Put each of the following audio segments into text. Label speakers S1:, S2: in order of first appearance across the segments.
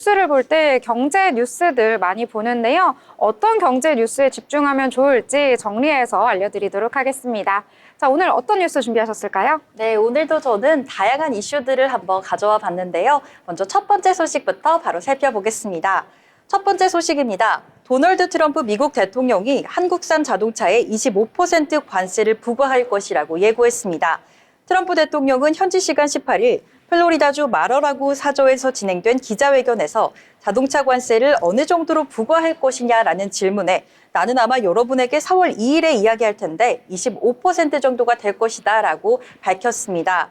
S1: 뉴스를 볼 때 경제 뉴스들 많이 보는데요. 어떤 경제 뉴스에 집중하면 좋을지 정리해서 알려드리도록 하겠습니다. 자, 오늘 어떤 뉴스 준비하셨을까요?
S2: 네, 오늘도 저는 다양한 이슈들을 한번 가져와 봤는데요. 먼저 첫 번째 소식부터 바로 살펴보겠습니다. 첫 번째 소식입니다. 도널드 트럼프 미국 대통령이 한국산 자동차에 25% 관세를 부과할 것이라고 예고했습니다. 트럼프 대통령은 현지 시간 18일 플로리다주 마러라고 사저에서 진행된 기자회견에서 자동차 관세를 어느 정도로 부과할 것이냐라는 질문에 나는 아마 여러분에게 4월 2일에 이야기할 텐데 25% 정도가 될 것이다 라고 밝혔습니다.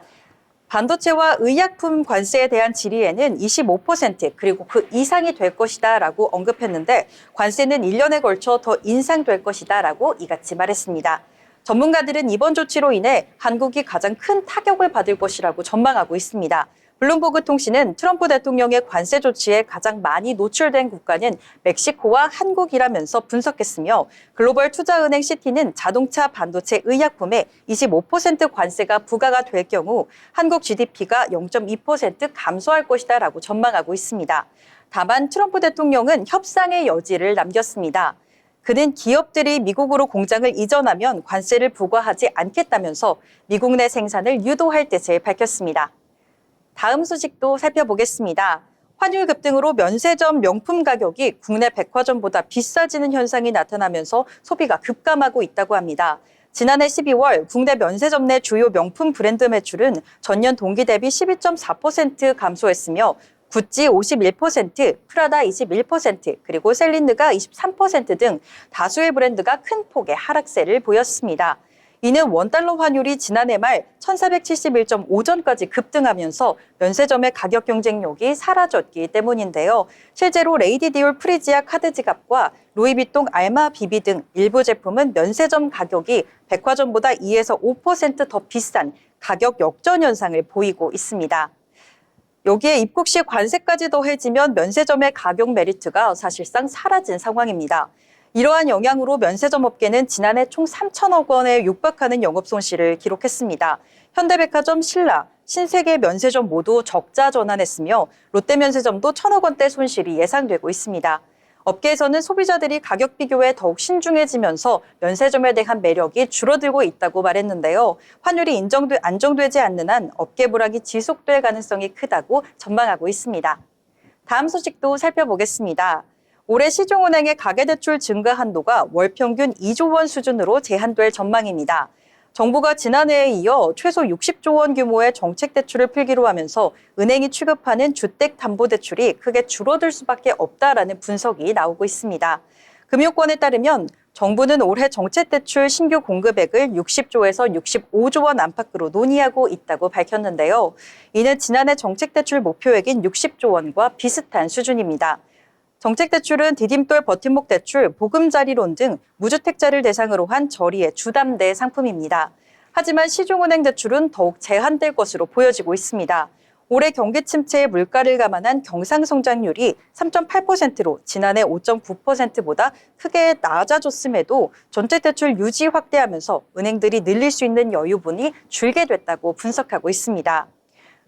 S2: 반도체와 의약품 관세에 대한 질의에는 25% 그리고 그 이상이 될 것이다 라고 언급했는데 관세는 1년에 걸쳐 더 인상될 것이다 라고 이같이 말했습니다. 전문가들은 이번 조치로 인해 한국이 가장 큰 타격을 받을 것이라고 전망하고 있습니다. 블룸버그 통신은 트럼프 대통령의 관세 조치에 가장 많이 노출된 국가는 멕시코와 한국이라면서 분석했으며 글로벌 투자은행 시티는 자동차, 반도체, 의약품에 25% 관세가 부과가 될 경우 한국 GDP가 0.2% 감소할 것이다라고 전망하고 있습니다. 다만 트럼프 대통령은 협상의 여지를 남겼습니다. 그는 기업들이 미국으로 공장을 이전하면 관세를 부과하지 않겠다면서 미국 내 생산을 유도할 뜻을 밝혔습니다. 다음 소식도 살펴보겠습니다. 환율 급등으로 면세점 명품 가격이 국내 백화점보다 비싸지는 현상이 나타나면서 소비가 급감하고 있다고 합니다. 지난해 12월 국내 면세점 내 주요 명품 브랜드 매출은 전년 동기 대비 12.4% 감소했으며 구찌 51%, 프라다 21%, 그리고 셀린느가 23% 등 다수의 브랜드가 큰 폭의 하락세를 보였습니다. 이는 원달러 환율이 지난해 말 1471.5전까지 급등하면서 면세점의 가격 경쟁력이 사라졌기 때문인데요. 실제로 레이디 디올 프리지아 카드 지갑과 루이비통 알마 비비 등 일부 제품은 면세점 가격이 백화점보다 2에서 5% 더 비싼 가격 역전 현상을 보이고 있습니다. 여기에 입국 시 관세까지 더해지면 면세점의 가격 메리트가 사실상 사라진 상황입니다. 이러한 영향으로 면세점 업계는 지난해 총 3천억 원에 육박하는 영업 손실을 기록했습니다. 현대백화점, 신라, 신세계 면세점 모두 적자 전환했으며 롯데면세점도 1천억 원대 손실이 예상되고 있습니다. 업계에서는 소비자들이 가격 비교에 더욱 신중해지면서 면세점에 대한 매력이 줄어들고 있다고 말했는데요. 환율이 안정되지 않는 한 업계 불황이 지속될 가능성이 크다고 전망하고 있습니다. 다음 소식도 살펴보겠습니다. 올해 시중은행의 가계대출 증가 한도가 월 평균 2조 원 수준으로 제한될 전망입니다. 정부가 지난해에 이어 최소 60조 원 규모의 정책 대출을 풀기로 하면서 은행이 취급하는 주택담보대출이 크게 줄어들 수밖에 없다라는 분석이 나오고 있습니다. 금융권에 따르면 정부는 올해 정책대출 신규 공급액을 60조에서 65조 원 안팎으로 논의하고 있다고 밝혔는데요. 이는 지난해 정책대출 목표액인 60조 원과 비슷한 수준입니다. 정책대출은 디딤돌 버팀목 대출, 보금자리론 등 무주택자를 대상으로 한 저리의 주담대 상품입니다. 하지만 시중은행 대출은 더욱 제한될 것으로 보여지고 있습니다. 올해 경기 침체에 물가를 감안한 경상성장률이 3.8%로 지난해 5.9%보다 크게 낮아졌음에도 전체대출 유지 확대하면서 은행들이 늘릴 수 있는 여유분이 줄게 됐다고 분석하고 있습니다.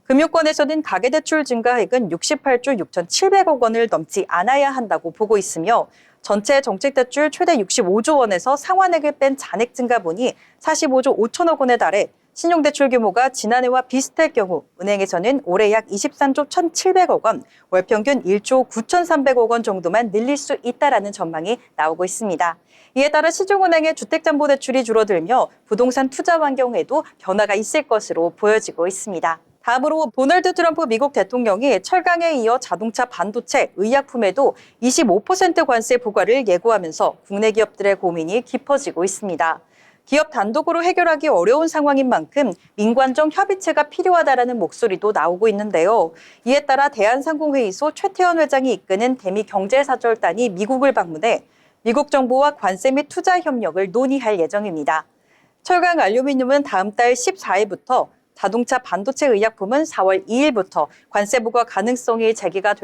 S2: 금융권에서는 가계대출 증가액은 68조 6,700억 원을 넘지 않아야 한다고 보고 있으며 전체 정책대출 최대 65조 원에서 상환액을 뺀 잔액 증가분이 45조 5천억 원에 달해 신용대출 규모가 지난해와 비슷할 경우 은행에서는 올해 약 23조 1,700억 원, 월 평균 1조 9,300억 원 정도만 늘릴 수 있다라는 전망이 나오고 있습니다. 이에 따라 시중은행의 주택담보대출이 줄어들며 부동산 투자 환경에도 변화가 있을 것으로 보여지고 있습니다. 다음으로 도널드 트럼프 미국 대통령이 철강에 이어 자동차, 반도체, 의약품에도 25% 관세 부과를 예고하면서 국내 기업들의 고민이 깊어지고 있습니다. 기업 단독으로 해결하기 어려운 상황인 만큼 민관정 협의체가 필요하다라는 목소리도 나오고 있는데요. 이에 따라 대한상공회의소 최태원 회장이 이끄는 대미 경제사절단이 미국을 방문해 미국 정부와 관세 및 투자 협력을 논의할 예정입니다. 철강 알루미늄은 다음 달 14일부터 자동차, 반도체, 의약품은 4월 2일부터 관세 부과 가능성이 제기가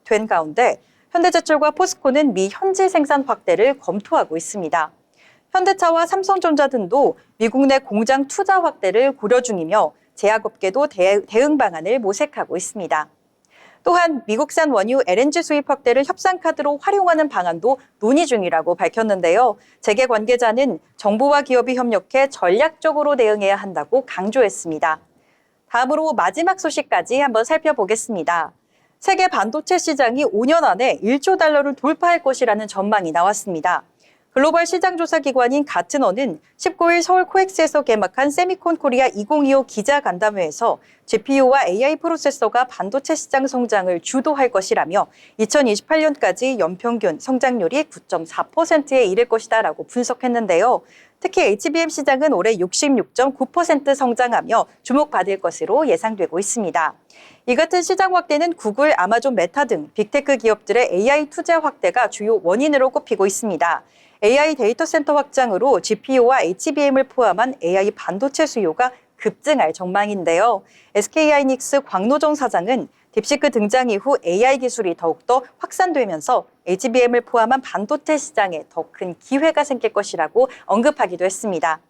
S2: 된 가운데 현대제철과 포스코는 미 현지 생산 확대를 검토하고 있습니다. 현대차와 삼성전자 등도 미국 내 공장 투자 확대를 고려 중이며 제약업계도 대응 방안을 모색하고 있습니다. 또한 미국산 원유 LNG 수입 확대를 협상 카드로 활용하는 방안도 논의 중이라고 밝혔는데요. 재계 관계자는 정부와 기업이 협력해 전략적으로 대응해야 한다고 강조했습니다. 다음으로 마지막 소식까지 한번 살펴보겠습니다. 세계 반도체 시장이 5년 안에 1조 달러를 돌파할 것이라는 전망이 나왔습니다. 글로벌 시장조사 기관인 가트너는 19일 서울 코엑스에서 개막한 세미콘 코리아 2025 기자간담회에서 GPU와 AI 프로세서가 반도체 시장 성장을 주도할 것이라며 2028년까지 연평균 성장률이 9.4%에 이를 것이다라고 분석했는데요. 특히 HBM 시장은 올해 66.9% 성장하며 주목받을 것으로 예상되고 있습니다. 이 같은 시장 확대는 구글, 아마존, 메타 등 빅테크 기업들의 AI 투자 확대가 주요 원인으로 꼽히고 있습니다. AI 데이터 센터 확장으로 GPU와 HBM을 포함한 AI 반도체 수요가 급증할 전망인데요. SK하이닉스 광노정 사장은 딥시크 등장 이후 AI 기술이 더욱더 확산되면서 HBM을 포함한 반도체 시장에 더 큰 기회가 생길 것이라고 언급하기도 했습니다.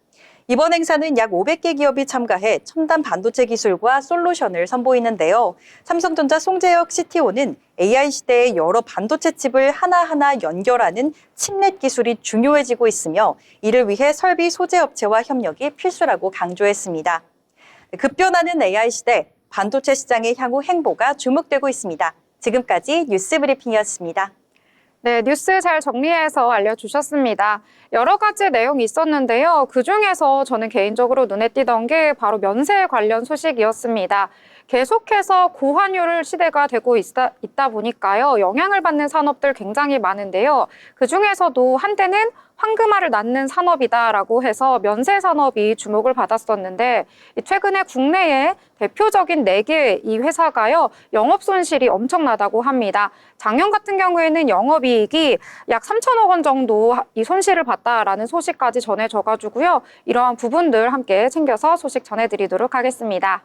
S2: 이번 행사는 약 500개 기업이 참가해 첨단 반도체 기술과 솔루션을 선보이는데요. 삼성전자 송재혁 CTO는 AI 시대의 여러 반도체 칩을 하나하나 연결하는 칩넷 기술이 중요해지고 있으며 이를 위해 설비 소재 업체와 협력이 필수라고 강조했습니다. 급변하는 AI 시대, 반도체 시장의 향후 행보가 주목되고 있습니다. 지금까지 뉴스 브리핑이었습니다.
S1: 네, 뉴스 잘 정리해서 알려주셨습니다. 여러 가지 내용이 있었는데요. 그중에서 저는 개인적으로 눈에 띄던 게 바로 면세 관련 소식이었습니다. 계속해서 고환율 시대가 되고 있다 보니까요. 영향을 받는 산업들 굉장히 많은데요. 그중에서도 한때는 황금알을 낳는 산업이다라고 해서 면세 산업이 주목을 받았었는데 최근에 국내에 대표적인 4개 이 회사가요. 영업 손실이 엄청나다고 합니다. 작년 같은 경우에는 영업이익이 약 3천억 원 정도 이 손실을 봤다라는 소식까지 전해져가지고요. 이러한 부분들 함께 챙겨서 소식 전해드리도록 하겠습니다.